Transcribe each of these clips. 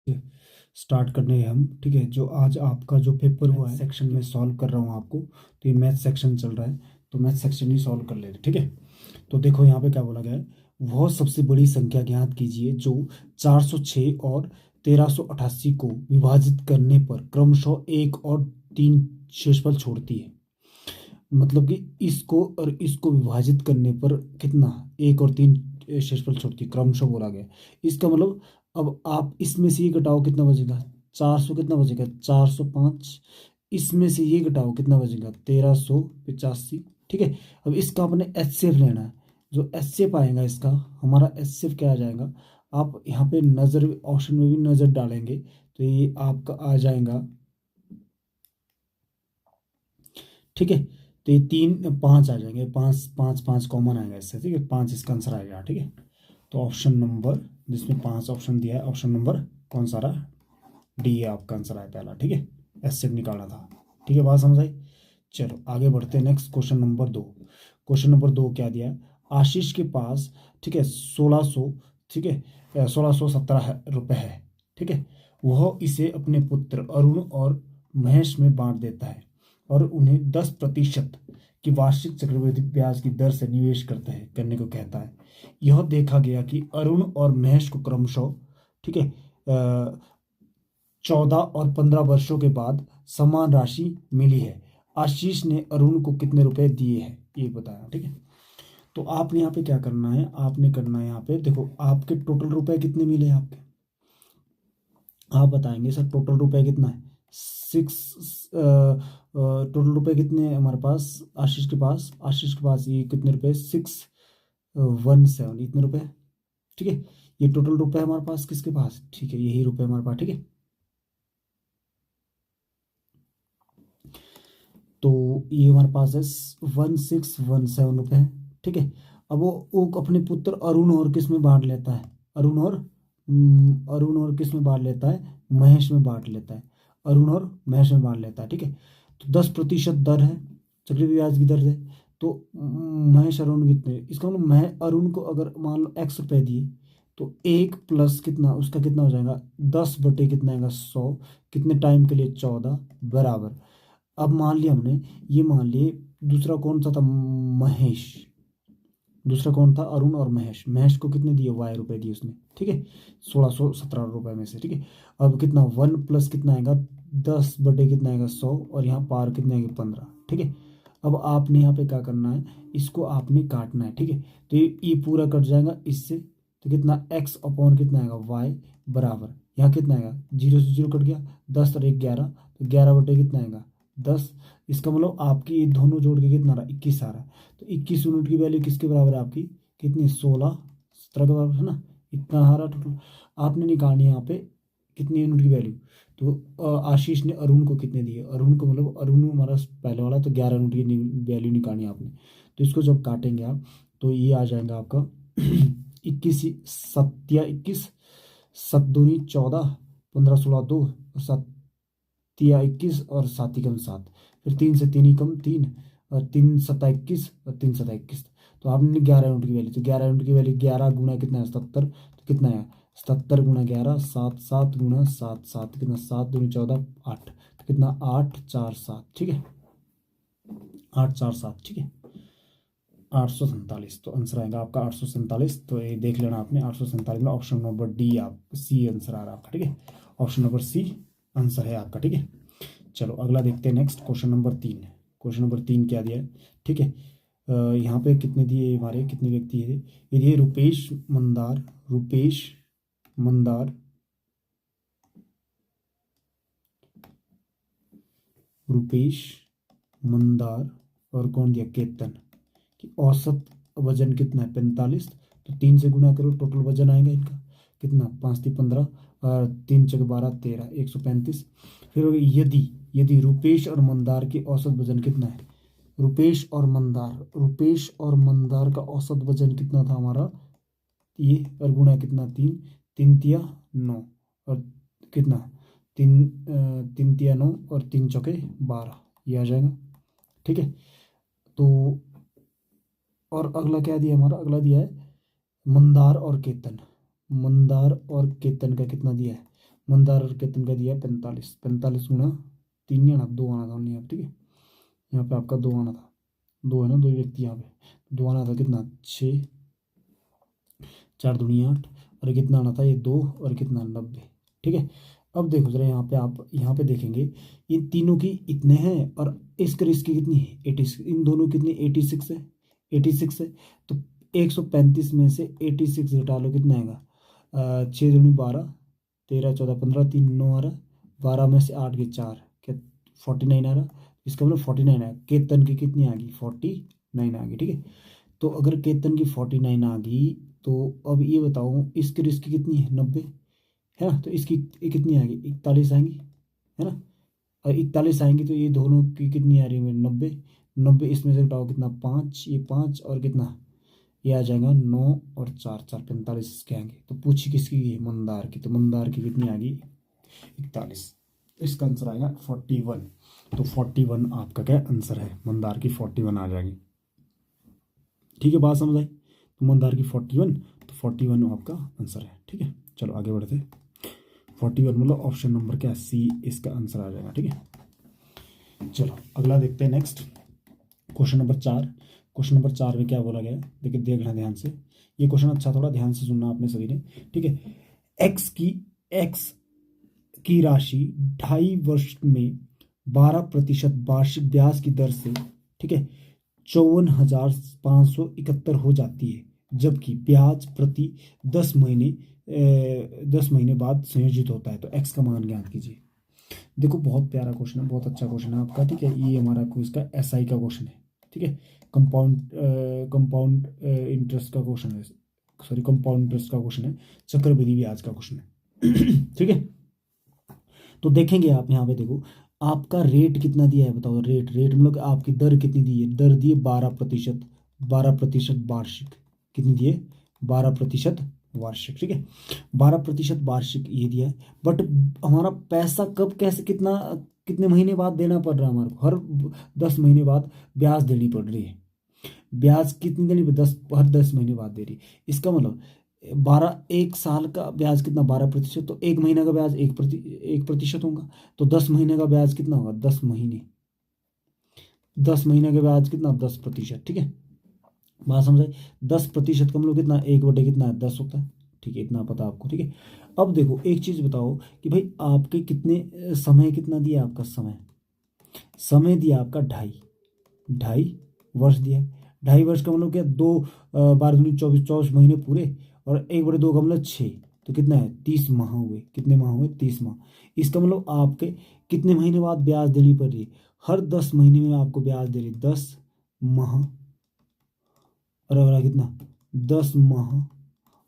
Start करने हैं हम। ठीक है, जो आज आपका जो पेपर हुआ है सेक्शन में सॉल्व कर रहा हूँ आपको। तो ये मैथ सेक्शन चल रहा है, तो मैथ सेक्शन ही सॉल्व कर ले रहे। ठीक है, तो देखो यहाँ पे क्या बोला गया है। वह सबसे बड़ी संख्या ज्ञात कीजिए जो 406 और 1388 को विभाजित करने पर क्रमशः 1 और 3 शेषफल छोड़ती है। मतलब कि इसको और इसको विभाजित करने पर कितना 1 और 3 शेषफल छोड़ती है, क्रमशः बोला गया। इसका मतलब अब आप इसमें से ये घटाओ, कितना बचेगा 400, कितना बचेगा 405। इसमें से ये घटाओ, कितना बचेगा 1385। ठीक है, अब इसका अपने एचसीएफ लेना है। जो एचसीएफ आएगा इसका, हमारा एचसीएफ क्या आ जाएगा, आप यहाँ पे नजर ऑप्शन में भी नजर डालेंगे तो ये आपका आ जाएगा। ठीक है, तो ये 3 5 आ जाएंगे, 5 5 5 कॉमन आएगा इससे। ठीक है, 5 इसका आंसर आएगा। ठीक है, तो ऑप्शन नंबर जिसमें 5 ऑप्शन दिया है, ऑप्शन नंबर कौन सा रहा, डी है आपका आंसर आया पहला। ठीक है, एस निकालना था। ठीक है, बात समझ आई। चलो आगे बढ़ते हैं। Next question number 2। Question number 2 क्या दिया है, आशीष के पास ठीक है 1600, ठीक है 1617 रुपये है। ठीक है, वह इसे अपने पुत्र अरुण और महेश में बांट देता है और उन्हें 10% की वार्षिक चक्रवृद्धि ब्याज की दर से निवेश करने को कहता है। यह देखा गया कि अरुण और महेश को क्रमशः ठीक है 14 और 15 वर्षों के बाद समान राशि मिली है। आशीष ने अरुण को कितने रुपए दिए हैं ये बताया। ठीक है, तो आपने यहाँ पे क्या करना है, आपने करना है यहाँ पे देखो आपके टोटल रुपए कितने मिले आपके, आप बताएंगे सर टोटल रुपए कितना है। 6 टोटल रुपए कितने हैं हमारे पास, आशीष के पास ये कितने रुपए 617 इतने रुपए। ठीक है, ये टोटल रुपए हमारे पास किसके पास, ठीक है यही रुपए हमारे पास। ठीक है, तो ये हमारे पास है 1617 रुपये है। ठीक है, अब वो अपने पुत्र अरुण और किस में बांट लेता है, अरुण और किस में बांट लेता है, महेश में बांट लेता है, अरुण और महेश में बांट लेता है। ठीक है, तो 10% दर है, चक्रवृद्धि ब्याज की दर है। तो महेश अरुण कितने, इसका मतलब मैं अरुण को अगर मान लो x रुपए दिए तो 1 प्लस कितना उसका कितना हो जाएगा 10 बटे कितना आएगा 100, कितने टाइम के लिए 14 बराबर। अब मान लिया हमने, ये मान लिए दूसरा कौन सा था महेश, दूसरा कौन था अरुण और महेश, महेश को कितने दिए रुपए दिए उसने। ठीक है, 1617 रुपए में से। ठीक है, अब कितना 1 प्लस कितना आएगा 10 बटे कितना आएगा 100 और यहाँ पार कितने आएंगे 15। ठीक है, अब आपने यहाँ पे क्या करना है, इसको आपने काटना है। ठीक है, तो ये पूरा कट जाएगा इससे, तो कितना x अपॉन कितना आएगा y बराबर, यहाँ कितना आएगा 0 से 0 कट गया, 10 और 1 11, तो 11 बटे कितना आएगा 10। इसका मतलब आपकी ये दोनों जोड़ के कितना रहा 21 आ रहा है। तो 21 यूनिट की वैल्यू किसके बराबर है आपकी, कितनी 16 17 के बराबर है ना, इतना आ रहा टोटल। आपने निकालनी है यहाँ पे कितनी यूनिट की वैल्यू, तो आशीष ने अरुण को कितने दिए, अरुण को मतलब अरुण हमारा पहले वाला, तो 11 यूनिट की वैल्यू निकालनी है आपने। तो इसको जब काटेंगे आप तो ये आ जाएगा आपका 21 7 दूनी 14, 15 16 2 और 7 या 21 और 7 ही कम 7, फिर 3 से 3 ही कम 3 और 3 7 21 और 3 7 21। तो आपने 11 यूनिट की वैल्यू, तो 11 यूनिट की वैल्यू 11 गुना कितना है 77, तो कितना है 77 गुना 11 7 7 गुना 7 7 कितना 7 दूनी 14 8, तो कितना 8 4 7। ठीक है, 8 4 7। ठीक है, 847, तो आंसर आएगा आपका 847। तो ये देख लेना आपने 847 में ऑप्शन नंबर डी आप सी आंसर आ रहा है आपका। ठीक है, ऑप्शन नंबर सी आंसर है आपका। ठीक है, चलो अगला देखते हैं। Next question number 3। Question number 3 क्या दिया है, ठीक है यहाँ पे कितने दिए हमारे, कितने व्यक्ति है ये दिए, रुपेश मंदार रुपेश मंदार और कौन दिया केतन कि औसत वजन कितना है 45। तो 3 से गुना करो, टोटल वजन आएगा इनका कितना 5 3 15 और 3 चौके 12 13 135। फिर यदि यदि रुपेश और मंदार के औसत वजन कितना है, रुपेश और मंदार का औसत वजन कितना था हमारा, ये और गुना कितना 3 3 तिया 9 और कितना 3 तिया 9 और 3 चौके 12, ये आ जाएगा। ठीक है, तो और अगला क्या दिया हमारा, अगला दिया है मंदार और केतन का कितना दिया है, मंदार और केतन का दिया 45, 45 गुणा 3 नहीं आना, 2 आना था ओनली यहाँ, ठीक है। यहाँ पे आपका 2 आना था, 2 है ना, 2 व्यक्ति यहाँ पे 2 आना था, कितना 6, 4 दूनी 8, और कितना आना था ये 2, और कितना 90, ठीक है। अब देखो जरा यहाँ पे, आप यहाँ पे देखेंगे इन तीनों की इतने हैं, और इसकी इसकी कितनी है 86, इन दोनों कितनी 86 है, 86 है। तो 135 में से 86 घटा लो, कितना आएगा 6 दूनी 12, 13 14 15, 3 9 आ रहा, 12 में से 8 के 4, क्या 49 आ रहा। इसका मतलब 49 आया। केतन की कितनी आ गई 49 आ गई, ठीक है। तो अगर केतन की 49 आ गई, तो अब ये बताओ इसकी रिस्क कितनी है 90, है ना। तो इसकी कितनी आएगी 41 आएंगी, है ना। और 41 आएंगी तो ये दोनों की कितनी आ रही है 90, 90 इसमें से घटाओ कितना 5, ये 5 और कितना ये आ जाएगा 9 और 4, 4 45 इसके आएंगे। तो पूछी किसकी है मंदार की, तो मंदार की कितनी आ गई 41, इसका आंसर आएगा 41। तो 41 आपका क्या आंसर है, मंदार की 41 आ जाएगी, ठीक है। बात समझ आई। तो मंदार की 41, तो 41 आपका आंसर है, ठीक है। चलो आगे बढ़ते। 41 मतलब ऑप्शन नंबर क्या सी इसका आंसर आ जाएगा, ठीक है। चलो अगला देखते हैं next, question number 4। Question number 4 में क्या बोला गया है, देखिए देखना ध्यान से, ये क्वेश्चन अच्छा थोड़ा ध्यान से सुनना आपने सभी ने, ठीक है। एक्स की राशि 2.5 वर्ष में 12% वार्षिक ब्याज की दर से, ठीक है, 54,571 हो जाती है, जबकि ब्याज प्रति 10 महीने बाद संयोजित होता है। तो एक्स का मान ज्ञात कीजिए। देखो बहुत प्यारा क्वेश्चन है, बहुत अच्छा क्वेश्चन है आपका, ठीक है। ये हमारा क्विज का एसआई का क्वेश्चन है, ठीक है। कंपाउंड इंटरेस्ट का क्वेश्चन है, सॉरी कंपाउंड इंटरेस्ट का क्वेश्चन है, चक्रवृद्धि ब्याज का क्वेश्चन है ठीक है। तो देखेंगे आप यहाँ पे, देखो आपका रेट कितना दिया है बताओ, रेट रेट मतलब आपकी दर कितनी दी है, दर दी है 12%, 12% वार्षिक, कितनी दी है 12% वार्षिक, ठीक है। 12% वार्षिक ये दिया है, बट हमारा पैसा कब कैसे कितना कितने महीने बाद देना पड़ रहा है, हमारे को हर 10 महीने बाद ब्याज देनी पड़ रही है। ब्याज कितनी देनी, 10 हर 10 महीने बाद दे रही है। इसका मतलब 12, 1 साल का ब्याज कितना 12%, तो 1 महीने का ब्याज 1% होगा। तो 10 महीने का ब्याज कितना होगा 10 महीने, 10 महीने का ब्याज कितना 10%, ठीक है। बात समझे, 10% का मतलब कितना 1/, कितना है 10 होता है, ठीक है। इतना पता आपको, ठीक है। अब देखो एक चीज बताओ कि भाई आपके कितने समय कितना दिया, आपका समय दिया आपका 2.5 वर्ष दिया है। 2.5 वर्ष का मतलब क्या 2 12 दूनी 24, 24 महीने पूरे, और 1/2 का मतलब 6, तो कितना है 30 माह हुए, कितने माह हुए 30 माह। इसका मतलब आपके कितने महीने बाद ब्याज देनी पड़ रही है, हर 10 महीने में आपको ब्याज दे रही है 10 माह, और अगला कितना 10 माह,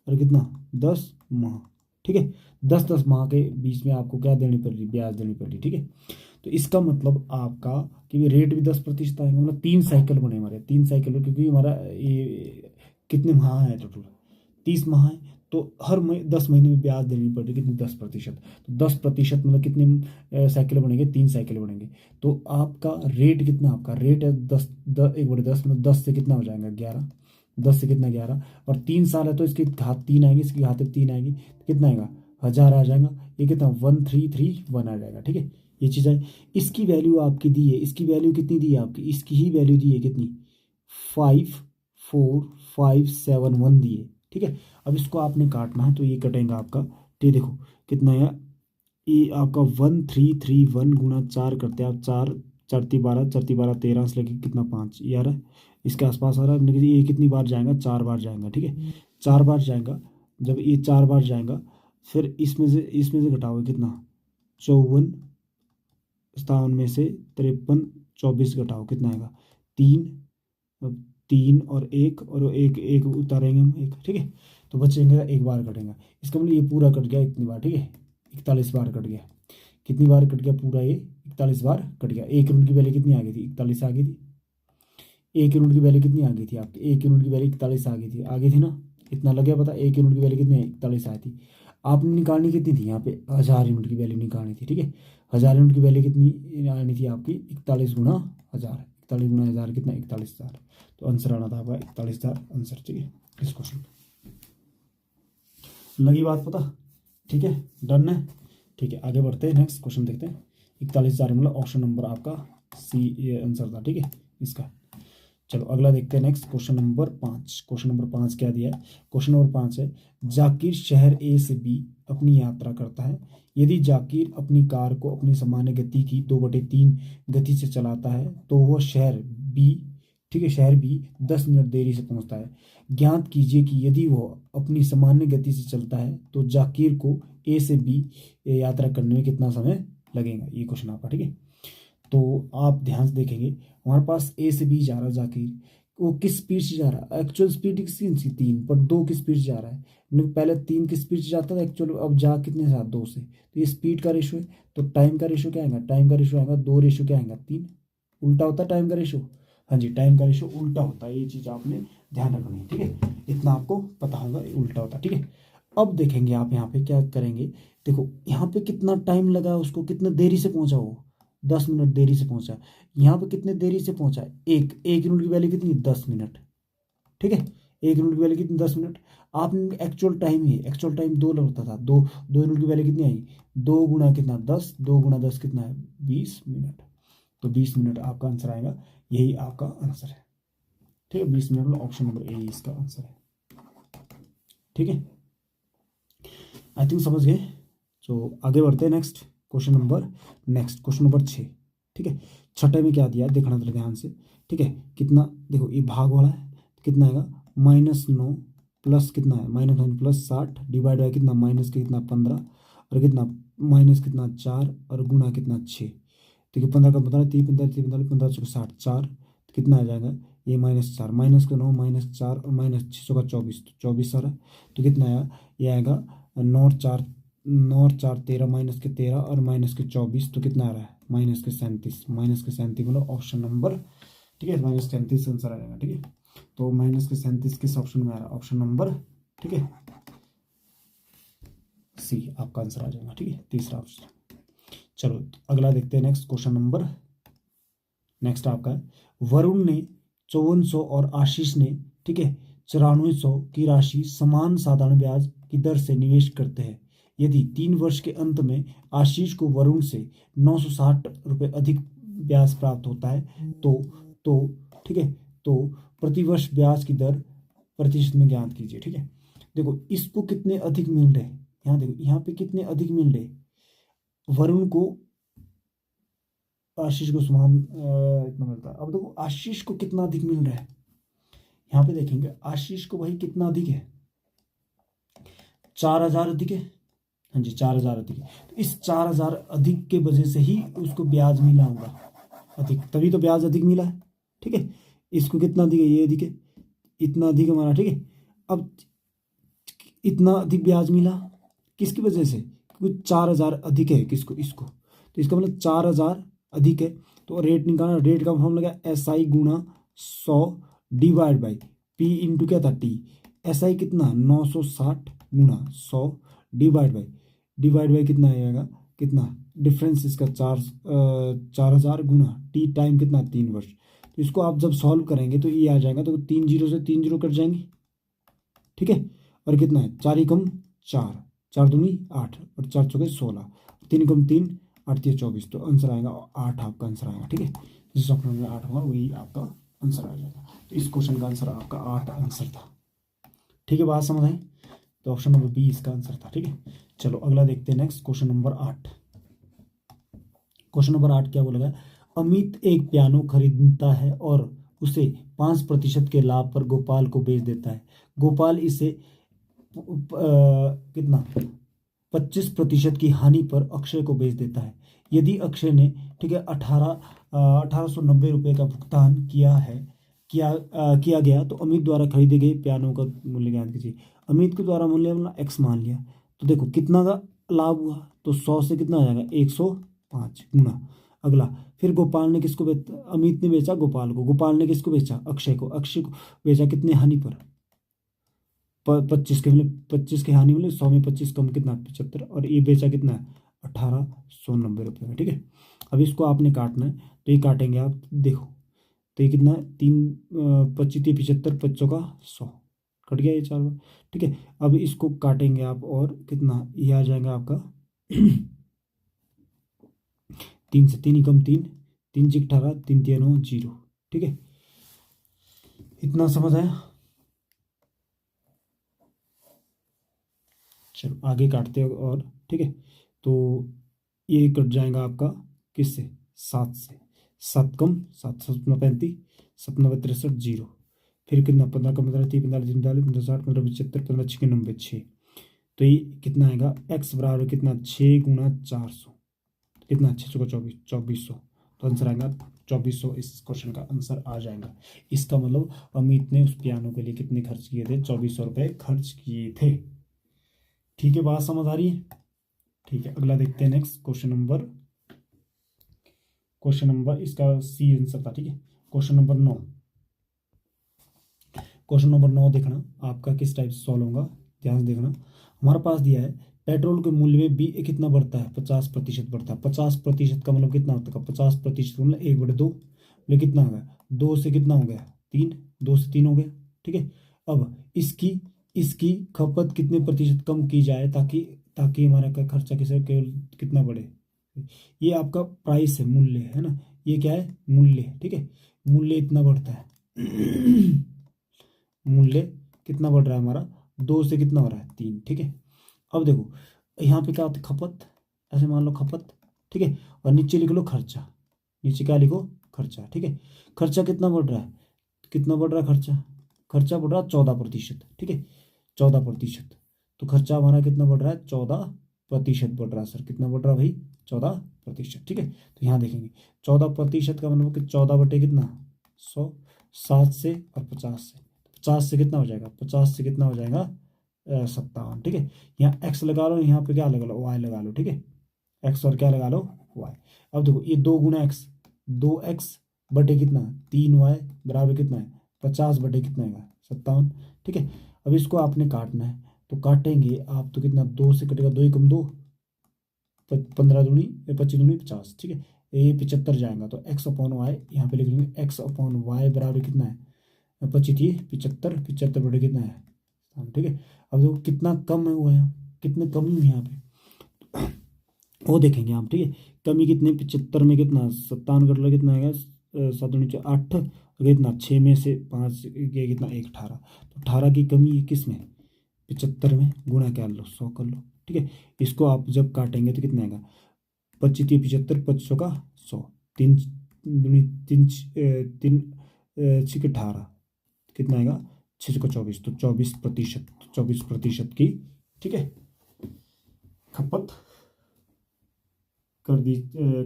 और कितना 10 माह, ठीक है। 10 माह के बीच में आपको क्या देनी पड़ रही, ब्याज देनी पड़ रही, ठीक है। तो इसका मतलब आपका कि रेट भी 10% आएगा, मतलब 3 साइकिल बने हमारे, 3 साइकिल, क्योंकि हमारा ये कितने माह है टोटल 30 माह है। तो हर 10 महीने में ब्याज देनी पड़ेगी कितनी 10%, तो 10% मतलब कितने साइकिल बनेंगे 3 साइकिल बनेंगे। तो आपका रेट कितना, आपका रेट है 10, 1/10 मतलब 10 से कितना हो जाएगा 11, 10 से कितना 11, और 3 साल है तो इसकी घात 3 आएगी, इसकी घात 3 आएगी, तो कितना आएगा 1000 आ जाएगा, ये कितना 1331 आ जाएगा, ठीक है। ये चीज़ है। इसकी वैल्यू आपकी दी है, इसकी वैल्यू कितनी दी है आपकी, इसकी ही वैल्यू दी है कितनी 54571 दी है, ठीक है। अब इसको आपने काटना है, तो ये कटेगा आपका, तो ये देखो कितना है, ये आपका 1331 गुणा 4 करते हैं आप, 4 4 12 4 12 13 से लेके कितना 5 ये आ रहा है, इसके आसपास आ रहा है, लेकिन ये कितनी बार जाएगा 4 बार जाएगा, ठीक है। 4 बार जाएगा, जब ये 4 बार जाएगा, फिर इसमें से घटाओगे कितना 54, 57 में से 53, 24 घटाओ कितना आएगा 3, अब 3 और 1 और एक एक उतारेंगे हम 1, ठीक है। तो बचेंगे 1 बार कटेगा, इसका मतलब ये पूरा कट गया इतनी बार, ठीक है। 41 बार कट गया, कितनी बार कट गया पूरा ये 41 बार कट गया। 1 यूनिट की वैल्यू कितनी आ गई थी 41 आ गई थी, 1 यूनिट की वैल्यू कितनी आ गई थी आपकी, 1 यूनिट की वैल्यू 41 आ गई थी ना, इतना लग गया पता। 1 यूनिट की वैल्यू कितनी 41 आई थी, आपने निकालनी कितनी थी यहाँ पे 1000 यूनिट की वैल्यू निकालनी थी, ठीक है। 1000 यूनिट की वैल्यू कितनी आनी थी आपकी 41 गुणा 1000, 41 गुणा 1000 कितना 41,000, तो आंसर आना था आपका 41,000 आंसर, ठीक है इस क्वेश्चन। लगी बात पता, ठीक है डन है। ठीक है, आगे बढ़ते हैं, नेक्स्ट क्वेश्चन देखते हैं। 41,000 मतलब ऑप्शन नंबर आपका सी ये आंसर था। ठीक है इसका। चलो अगला देखते हैं, next question number 5। Question number 5 क्या दिया है? क्वेश्चन नंबर 5 है, जाकिर शहर ए से बी अपनी यात्रा करता है। यदि जाकिर अपनी कार को अपनी सामान्य गति की 2/3 गति से चलाता है तो वह शहर बी, ठीक है, शहर बी 10 मिनट देरी से पहुंचता है। ज्ञात कीजिए कि यदि वह अपनी सामान्य गति से चलता है तो जाकिर को ए से बी यात्रा करने में कितना समय लगेगा, ये क्वेश्चन आपका। ठीक है, तो आप ध्यान से देखेंगे, हमारे पास ए से बी जा रहा जाकिर, वो किस स्पीड से जा रहा है? एक्चुअल स्पीड किसकी 3, पर 2 की स्पीड से जा रहा है। मतलब पहले 3 की स्पीड से जाता था एक्चुअल, अब जा कितने साथ 2 से, तो ये स्पीड का रेशो है। तो टाइम का रेशो क्या आएगा? टाइम का रेशो आएगा 2 रेशो क्या आएगा 3, उल्टा होता है टाइम का रेशो। हाँ जी, टाइम का रेशो उल्टा होता है, ये चीज़ आपने ध्यान रखनी है। ठीक है, इतना आपको पता होगा, उल्टा होता है। ठीक है, अब देखेंगे आप यहाँ पे क्या करेंगे। देखो यहाँ पे कितना टाइम लगा उसको, कितने देरी से पहुंचा वो, 10 मिनट देरी से पहुंचा। यहाँ पे कितने देरी से पहुंचा? एक यूनिट की वैल्यू कितनी? 10 मिनट। ठीक है, एक यूनिट की वैल्यू कितनी? 10 मिनट। आपने एक्चुअल टाइम ही, एक्चुअल टाइम 2 लगता था, 2 यूनिट की वैल्यू कितनी आई? 2 गुना कितना? 10, 2 गुना 10 कितना है? 20 मिनट। तो 20 मिनट आपका आंसर आएगा, यही आपका आंसर है। ठीक है, 20 मिनट, ऑप्शन नंबर ए इसका आंसर है। ठीक है, आई थिंक समझ गए। तो आगे बढ़ते हैं, नेक्स्ट क्वेश्चन नंबर 6। ठीक है, छठे में क्या दिया देखना जरा ध्यान से। ठीक है, कितना, देखो ये भाग वाला है, कितना आएगा? -9 प्लस कितना है? -9 प्लस 60 डिवाइड बाय कितना? माइनस के कितना? 15 और कितना? माइनस कितना? 4 और गुना कितना? 6। देखिए 15 का 15, 3 15 3 15 15 चौका 60 4, तो कितना आ जाएगा? ये -4, माइनस का 9 -4 और -6 चौका 24, तो 24 सारा, तो कितना आया? ये आएगा 9 और 4 13, माइनस के 13 और माइनस के 24, तो कितना आ रहा है? -37, मतलब ऑप्शन नंबर, ठीक है, -37 आंसर आ जाएगा। ठीक है, तो -37 किस ऑप्शन में आ रहा है? ऑप्शन नंबर, ठीक है, सी आपका आंसर आ जाएगा। ठीक है, तीसरा ऑप्शन। चलो अगला देखते हैं, नेक्स्ट आपका है, वरुण ने 5400 और आशीष ने, ठीक है, 9400 की राशि समान साधारण ब्याज की दर से निवेश करते हैं। यदि 3 वर्ष के अंत में आशीष को वरुण से 960 रुपये अधिक ब्याज प्राप्त होता है तो ठीक है, तो प्रतिवर्ष ब्याज की दर प्रतिशत में ज्ञात कीजिए। ठीक है, देखो इसको कितने अधिक मिल रहे, यहाँ देखो यहाँ पे कितने अधिक मिल रहे, वरुण को आशीष को समान इतना मिलता है। अब देखो आशीष को कितना अधिक मिल रहा है, यहाँ पे देखेंगे आशीष को भाई कितना अधिक है? 4000 अधिक है। हाँ जी, 4000 अधिक है। तो इस 4000 अधिक के वजह से ही उसको ब्याज मिला होगा अधिक, तभी तो ब्याज अधिक मिला है। ठीक है, इसको कितना अधिक है? ये अधिक है, इतना अधिक हमारा। ठीक है, अब इतना अधिक ब्याज मिला किसकी वजह से? क्योंकि 4000 अधिक है किसको? इसको। तो इसका मतलब 4000 अधिक है, तो रेट निकालना, रेट का फॉर्मूला क्या? SI गुणा 100 डिवाइड बाई P इंटू क्या था? T। SI कितना? 960 गुणा 100 डिवाइड बाई कितना आएगा? कितना डिफरेंस इसका? 4000 गुणा T टाइम कितना? 3 वर्ष। तो इसको आप जब सॉल्व करेंगे तो ये आ जाएगा, तो 3 जीरो से 3 जीरो कट जाएंगे। ठीक है, और कितना है? 4 एकम 4, 4 दूनी 8 और 4 चौके 16, 3 एकम 3, 8 3 24, तो आंसर आएगा 8 आपका आंसर आएगा। ठीक है, जिस ऑप्शन में 8 होगा वही आपका आंसर आ जाएगा। तो इस क्वेश्चन का आंसर आपका 8 आंसर था। ठीक है, बात समझ आई? तो ऑप्शन नंबर बी इसका आंसर था। ठीक है, चलो अगला देखते हैं, next question number 8। Question number 8 क्या बोलेगा? अमित एक पियानो खरीदता है और उसे 5% के लाभ पर गोपाल को बेच देता है। गोपाल इसे कितना 25% की हानि पर अक्षय को बेच देता है। यदि अक्षय ने, ठीक है, 1890 रुपये का भुगतान किया गया तो अमित द्वारा खरीदे गए पियानो का मूल्य ज्ञात कीजिए। अमित के द्वारा मूल्य हमने x मान लिया, तो देखो कितना का लाभ हुआ, तो 100 से कितना आ जाएगा? 105 गुना। अगला, फिर गोपाल ने किसको बेचा? अमित ने बेचा गोपाल को। गोपाल ने किसको बेचा? अक्षय को। अक्षय को बेचा कितने हानि पर? 25 के, मतलब 25 की हानि मिले, 100 में 25 कम कितना? 75, और ये बेचा कितना? 1890 रुपये में। ठीक है, अब इसको आपने काटना है, तो ये काटेंगे आप, देखो तो ये कितना? 3 25 75 25 का 100 कट गया, ये 4 बार। ठीक है, अब इसको काटेंगे आप, और कितना ये आ जाएगा आपका 3 से 3 ही कम 3, 3 6 18, 3 3 9 0। ठीक है, इतना समझ आया। चलो आगे काटते हैं और। ठीक है, तो ये कट जाएगा आपका किससे, 7 से। 7 कम 7, 7 35, 7 9 63 0। फिर कितना, 15 कम 15 30 45 45 15 60 15 75 15 6 90 6। तो ये कितना आएगा, x बराबर कितना, 6 गुना 400, कितना 6 को 24 2400। तो आंसर आएगा 2400। इस क्वेश्चन का आंसर आ जाएगा। इसका मतलब अमित ने उस पियानो के लिए कितने खर्च किए थे, 2400 रुपये खर्च किए थे। ठीक है, बात समझ आ रही है। ठीक है, अगला देखते हैं नेक्स्ट क्वेश्चन नंबर इसका सी आंसर था। ठीक है, क्वेश्चन नंबर 9। क्वेश्चन नंबर 9 देखना आपका किस टाइप से सॉल्व होगा, ध्यान से देखना। हमारे पास दिया है पेट्रोल के मूल्य में बी कितना बढ़ता है, 50% बढ़ता है। 50% का मतलब कितना होता है, 50% मतलब 1/2, मतलब कितना हो गया, 2 से कितना हो गया 3, 2 से 3 हो गया। ठीक है, अब इसकी इसकी खपत कितने प्रतिशत कम की जाए ताकि ताकि हमारा का खर्चा किसे केवल कितना बढ़े। ये आपका प्राइस है, मूल्य है ना, ये क्या है, मूल्य। ठीक है, मूल्य इतना बढ़ता है मूल्य कितना बढ़ रहा है हमारा, 2 से कितना हो रहा है 3। ठीक है, अब देखो यहाँ पे क्या होता है, खपत, ऐसे मान लो खपत। ठीक है, और नीचे लिख लो खर्चा, नीचे क्या लिखो, खर्चा। ठीक है, खर्चा कितना बढ़ रहा है, कितना बढ़ रहा है खर्चा, खर्चा बढ़ रहा है 14%। ठीक है, 14%। तो खर्चा हमारा कितना बढ़ रहा है, 14% बढ़ रहा है। सर कितना बढ़ रहा है भाई, 14%। ठीक है, तो यहाँ देखेंगे 14% का मतलब कि 14 बटे कितना, 100, 7 से और 50 से। 50 से कितना हो जाएगा, 50 से कितना हो जाएगा 57। ठीक है, यहाँ एक्स लगा लो, यहाँ पे क्या लगा लो, वाई लगा लो। ठीक है, एक्स और क्या लगा लो, वाई। अब देखो ये 2 गुना एक्स, 2x बटे कितना 3y बराबर कितना है, 50 बटे कितना है 57। ठीक है, अब इसको आपने काटना है, तो काटेंगे आप तो कितना, 2 से कटेगा, 2 ही कम 2, 15 दूनी 25 दूनी 50। ठीक है, ये 75 जाएगा, तो x/y यहाँ पे लिख लेंगे, x/y बराबर कितना है, 25 75, 75 बटे कितना है। ठीक है, अब देखो कितना कम है हुआ है, कितने कमी हुई यहाँ पे वो देखेंगे आप। ठीक है, कमी कितने, 75 में कितना, 57 कर लो, कितना आएगा 7 नीचे 8, और कितना 6 में से 5 ये कितना 1 18। तो 18 की कमी है किस में, 75 में, गुणा क्या लो 100 कर लो। ठीक है, इसको आप जब काटेंगे तो कितना आएगा, 25 75, 25 का 100, 3 दूनी 3 3 6 18, कितना आएगा 6 को 24, तो 24%, 24% की। ठीक है, खपत कर दी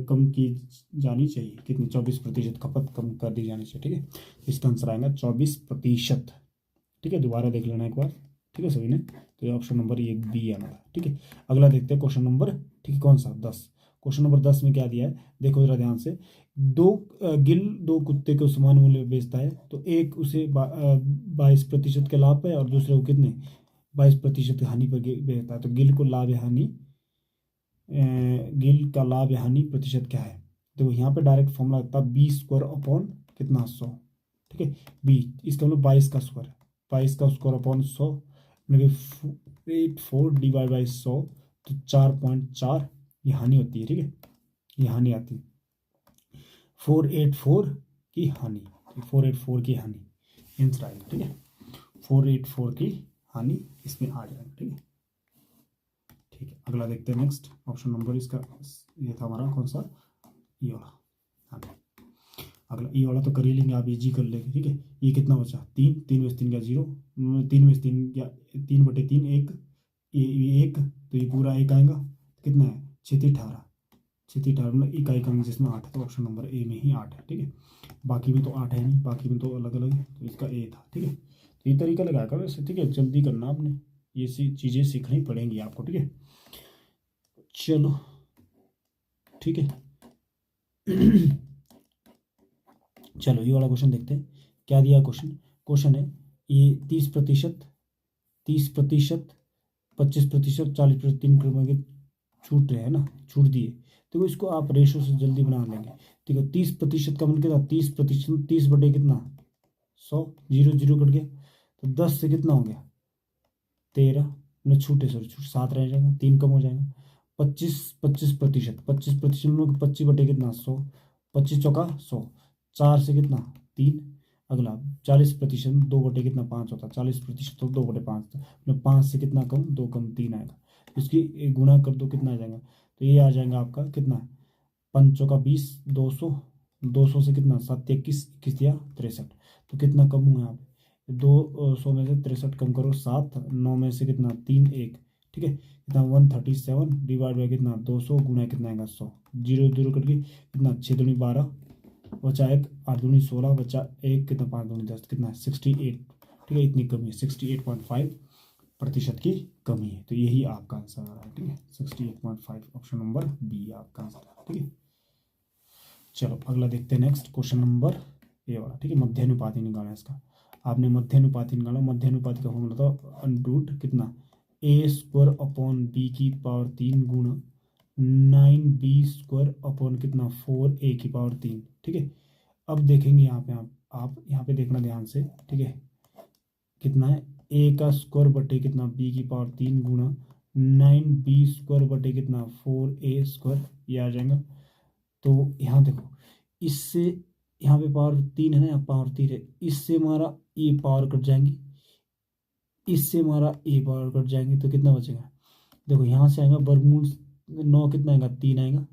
कम की जानी चाहिए, कितनी 24% खपत कम कर दी जानी चाहिए। ठीक है, इसका आंसर आएगा 24%। ठीक है, दोबारा देख लेना एक बार। ठीक है सभी ने, तो ये ऑप्शन नंबर ये बी आना था। ठीक है, अगला देखते हैं क्वेश्चन नंबर, ठीक है कौन सा, 10। क्वेश्चन नंबर 10 में क्या दिया है, देखो जरा ध्यान से। गिल 2 कुत्ते को समान मूल्य में बेचता है, तो एक उसे 22% के लाभ पे और दूसरे को कितने 22% हानि पर बेचता है। तो गिल का लाभ या हानि प्रतिशत क्या है, तो यहाँ पे डायरेक्ट फॉर्मूला लगता है 20² कितना 100। ठीक है, बी इसका मतलब 22 का स्क्वायर है, 22 का स्क्वायर अपॉन 100, मतलब 84/100, तो 4.4 ये हानि होती है। ठीक है, ये हानि आती है, 484 की हानि, 484 की हानि आंसर आएगा। ठीक है, 484 की हानि इसमें आ जाएगा। ठीक है, ठीक है, अगला देखते हैं नेक्स्ट ऑप्शन नंबर इसका, ये था हमारा कौन सा, ये वाला। हाँ, अगला ये वाला तो कर ही लेंगे, आप इजी कर लेंगे। ठीक है, ये कितना बचा, 3, 3 में से 3 गया 0, 3 में से 3 गया 3/3 1, ये 1, तो ये पूरा 1 आएगा, कितना है 6×18, 6×18 मतलब इकाई का जिसमें 8 है, तो ऑप्शन नंबर ए में ही 8 है। ठीक है, बाकी में तो 8 है नहीं, बाकी में तो अलग अलग है, तो इसका ए था। ठीक है, तो ये तरीका लगा कर वैसे। ठीक है, जल्दी करना आपने, ये चीज़ें सीखनी पड़ेंगी आपको। ठीक है, चलो ठीक है चलो ये वाला क्वेश्चन देखते हैं, क्या दिया क्वेश्चन। क्वेश्चन है ये 30%, 30%, 25%, 40%, 3 के छूट रहे हैं ना, छूट दिए, तो इसको आप रेशो से जल्दी बना लेंगे। ठीक है, 30% का मतलब कितना, 30%, 30 बटे कितना 100, 0 0 कट गया, तो 10 से कितना हो गया 13, मतलब छूटे सॉरी छूट 7 रह जाएगा, 3 कम हो जाएगा। 25% 25% में 25 बटे कितना 100, 25 चौका 100, 4 से कितना 3। अगला 40% 2 बटे कितना 5 होता है, 40% तो 2 बटे 5 था, 5 से कितना कम 2 कम 3 आएगा। इसकी गुणा कर दो कितना आ जाएगा, तो ये आ जाएगा आपका कितना 5 चौका 20, 200, 200 से कितना 7 21, 21 या 63, तो कितना कम हुआ यहाँ पे 200 में से 63 कम करो 7, 9 में से कितना 3 1, ठीक है कितना 137 डिवाइड बाई कितना 200 गुना कितना आएगा 100, 0 0 कट गई कितना 6 दूनी 12 बचा 1, 8 दूनी 16 बचा 1 कितना 5 दूनी 10 कितना 68, ठीक है इतनी कमी है 68.5% की कमी है। तो यही आपका आंसर आ रहा है, ठीक है 68.5 ऑप्शन नंबर बी आपका आंसर है, ठीक है। चलो अगला देखते हैं नेक्स्ट क्वेश्चन नंबर ए वाला, ठीक है मध्यानुपाती निकालना इसका। आपने मध्यानुपाती निकाला, मध्यानुपाती का फॉर्मूला था अंडरूट कितना ए स्क्वायर अपॉन बी की पावर 3 गुना 9b² अपॉन कितना 4a की पावर 3, ठीक है। अब देखेंगे यहाँ पे आप यहाँ पे देखना ध्यान से, ठीक है कितना है a का स्क्वायर बटे कितना b की पावर 3 गुना 9b² बटे कितना 4a², ये आ जाएगा। तो यहाँ देखो इससे यहाँ पे पावर 3 है ना, यहाँ पावर 3 है, इससे हमारा ए पावर कट जाएंगी, इससे हमारा ए पावर कट जाएंगे, तो कितना बचेगा देखो यहाँ से आएगा वर्गमूल 9 कितना आएगा 3 आएगा,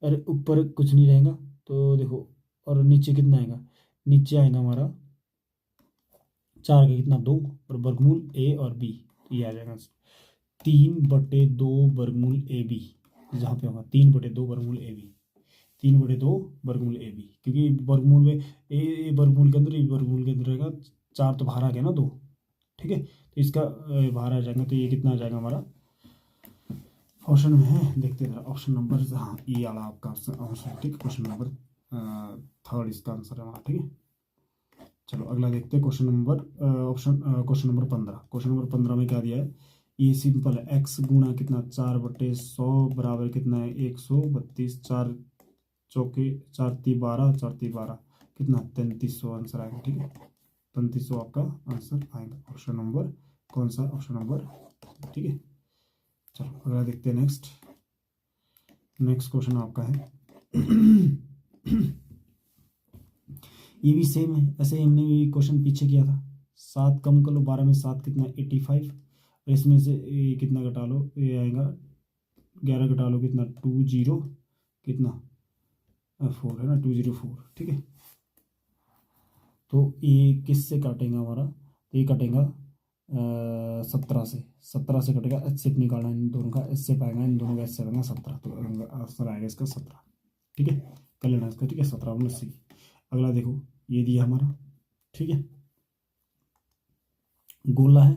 अरे ऊपर कुछ नहीं रहेगा तो देखो, और नीचे कितना आएगा, नीचे आएगा हमारा 4 का कितना 2 और वर्गमूल ए और बी, ये आ जाएगा 3/2 वर्गमूल ए बी, जहाँ पे होगा 3/2 वर्गमूल ए बी, 3/2 वर्गमूल ए बी, क्योंकि वर्गमूल में ए वर्गमूल के अंदर ए वर्गमूल के अंदर रहेगा 4 तो बाहर आ गया ना 2, ठीक है तो इसका बाहर आ जाएगा, तो ये कितना आ जाएगा हमारा ऑप्शन में है, देखते हैं ऑप्शन नंबर, हाँ ये वाला आपका ऑप्शन, ठीक है क्वेश्चन नंबर 3 इसका आंसर है हमारा, ठीक है। चलो अगला देखते हैं question number question number 15। Question number 15 में क्या दिया है, ये सिंपल है x गुना कितना 4/100 बराबर कितना है 132, 4 चौके 4 × 12, 4 × 12 कितना 3300 आंसर आएगा, ठीक है 3300 आपका आंसर आएगा, ऑप्शन नंबर कौन सा ऑप्शन नंबर, ठीक है। चलो अगला देखते हैं नेक्स्ट क्वेश्चन आपका है ये भी सेम है, ऐसे ही हमने भी क्वेश्चन पीछे किया था, 7 कम कर लो 12 में 7 कितना 85, और इसमें से ये कितना घटा लो, ये आएगा 11 घटा लो कितना 20 कितना 4 है ना 204, ठीक है। तो ये किससे काटेगा हमारा, तो ये कटेगा 17 से कटेगा, एच से निकालना इन दोनों का, एच से पाएगा इन दोनों का, एच से पाएगा 17, तो आंसर आएगा इसका 17, ठीक है कर लेना इसका, ठीक है 17/80। अगला देखो ये दिया हमारा, ठीक है गोला है,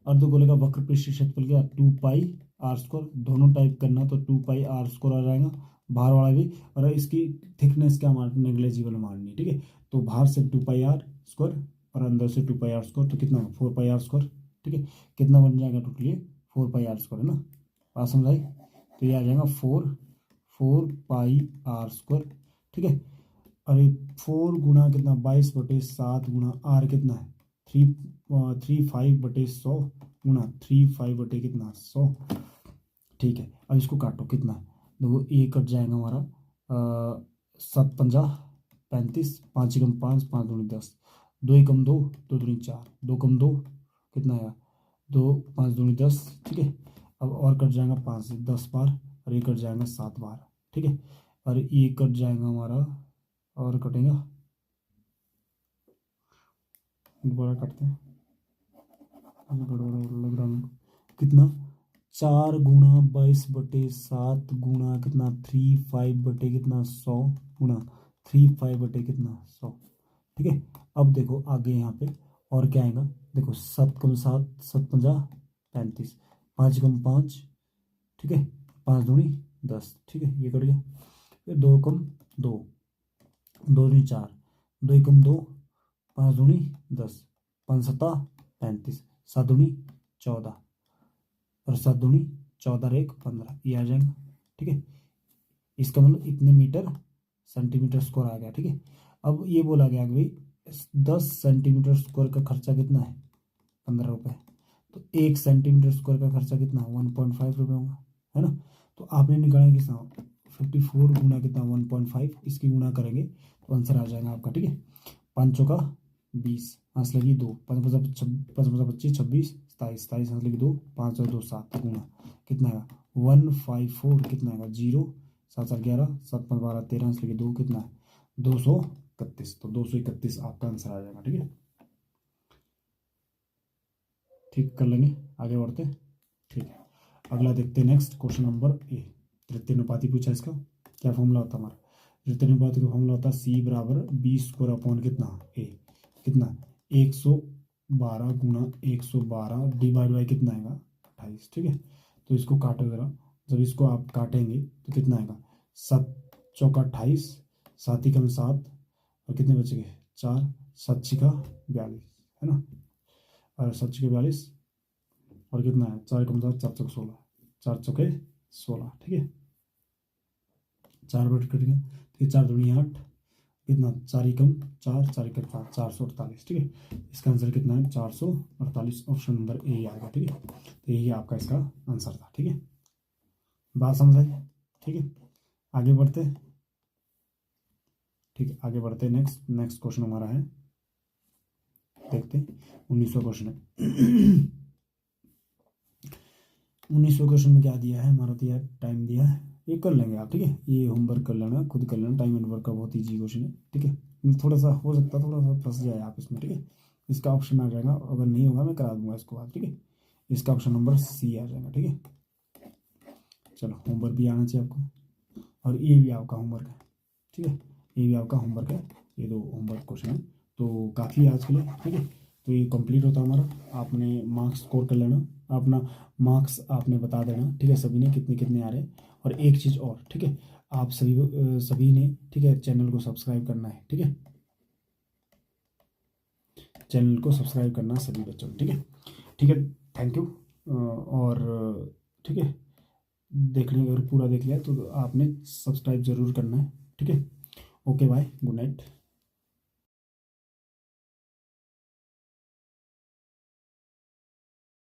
अर्धगोले का वक्र पृष्ठ क्षेत्रफल क्या 2πr², दोनों टाइप करना तो 2πr² आ जाएगा, बाहर वाला भी, और इसकी थिकनेस क्या मारनी नेग्लेजिबल मारनी, ठीक है तो बाहर से 2πr² और अंदर से 2πr², तो कितना 4πr², ठीक है कितना बन जाएगा टोटली 4πr² है ना, बात समझाई, तो ये आ जाएगा 4πr², ठीक है। और 4 गुना कितना 22/7 गुना आर कितना है 35/100 गुना 35 बटे कितना 100, ठीक है। अब इसको काटो कितना देखो, ये कट जाएगा हमारा 7 पंजा 35, 5 कम 5, 5 दूनी 10, 2 कम 2, 2 दूनी 4, 2 कम 2 कितना आया 2, 5 दूनी 10, ठीक है। अब और कट जाएगा 5 से 10 बार, और ये कट जाएगा 7 बार, ठीक है। और ये कट जाएगा हमारा, और कटेगा दोबारा काटते हैं, लग रहा है कितना 4 गुना 22/7 गुना कितना 35 बटे कितना 100 गुना 35 बटे कितना 100, ठीक है। अब देखो आगे यहाँ पे और क्या आएगा, देखो 7 कम 7, 7 पंजा 35, 5 कम 5, ठीक है 5 दूनी 10, ठीक है ये कट गया। फिर 2 कम 2, 2 दूनी 4, 2 कम 2, 5 दूनी 10, 5 7 35, 7 दूनी 14, और 7 दूनी 14 और 1 15, ये आ जाएगा, ठीक है। इसका मतलब इतने मीटर सेंटीमीटर स्क्वायर आ गया, ठीक है। अब ये बोला गया कि भाई 10 सेंटीमीटर स्क्वायर का खर्चा कितना है 15 रुपये, तो 1 सेंटीमीटर स्क्वायर का खर्चा कितना 1.5 रुपये होगा, है ना। तो आपने निकाला कितना 54 गुना कितना 1.5, इसकी गुना करेंगे तो आंसर आ जाएगा आपका, ठीक है। 5 चौका 20, आंसर लगी 2, 5 25 26 27 27, आंसर लगी 2, 5 और 2 7 गुना कितना आएगा 154, कितना आएगा 0, 7 7 11, 7 5 12 13, आंसर लगी 2, कितना है 231। तो 231 आपका आंसर आ जाएगा, ठीक है। ठीक कर लेंगे, आगे बढ़ते, ठीक है। अगला देखते हैं, नेक्स्ट क्वेश्चन नंबर ए। तृतीय अनुपाती पूछा, इसका क्या फॉर्मूला होता है हमारा? तृतीय अनुपाती का फॉर्मूला होता है सी बराबर बी स्क्वायर अपॉन कितना ए, कितना 112 गुना 112 डिवाइड बाई कितना आएगा 28, ठीक है। तो इसको काटो जरा, जब इसको आप काटेंगे तो कितना आएगा 7 चौका 28, 7 ही कम 7 और कितने बचेंगे 4, 7 छिका 42, है ना, और 7 छिका 42 और कितना है 4 कम 7 4 चौक 16, 4 चौके 16, ठीक है। 4 बट कट गया तो 4 दूनी 8, कितना 4 ही कम 4 4 कम 4 448, ठीक है। इसका आंसर कितना है 448, ऑप्शन नंबर ए आएगा, ठीक है। तो यही आपका इसका आंसर था, ठीक है। बात समझ आई, ठीक है। आगे बढ़ते, ठीक है, आगे बढ़ते। नेक्स्ट क्वेश्चन हमारा है, देखते 19वां क्वेश्चन है। 19वां क्वेश्चन में क्या दिया है हमारा, दिया टाइम दिया है, ये कर लेंगे आप, ठीक है। ये होमवर्क कर लेना, खुद कर लेना, टाइम एंड वर्क का बहुत ईजी क्वेश्चन है, ठीक है। थोड़ा सा हो सकता है, थोड़ा सा फंस जाए आप इसमें, ठीक है। इसका ऑप्शन आ जाएगा, अगर नहीं होगा मैं करा दूंगा इसको बाद, ठीक है। इसका ऑप्शन नंबर सी आ जाएगा, ठीक है। चलो, होमवर्क भी आना चाहिए आपको, और ये भी आपका होमवर्क है, ठीक है। ये भी आपका होमवर्क है, ये 2 होमवर्क क्वेश्चन है, तो काफ़ी आज के लिए, ठीक है। तो ये कंप्लीट होता हमारा, आपने मार्क्स स्कोर कर लेना, अपना मार्क्स आपने बता देना, ठीक है, सभी ने कितने कितने आ रहे हैं। और एक चीज़ और, ठीक है, आप सभी ने, ठीक है, चैनल को सब्सक्राइब करना है, ठीक है। चैनल को सब्सक्राइब करना सभी बच्चों ने, ठीक है, ठीक है। Thank you. और ठीक है, देखने अगर पूरा देख लिया तो आपने सब्सक्राइब जरूर करना है, ठीक है। Okay bye, good night.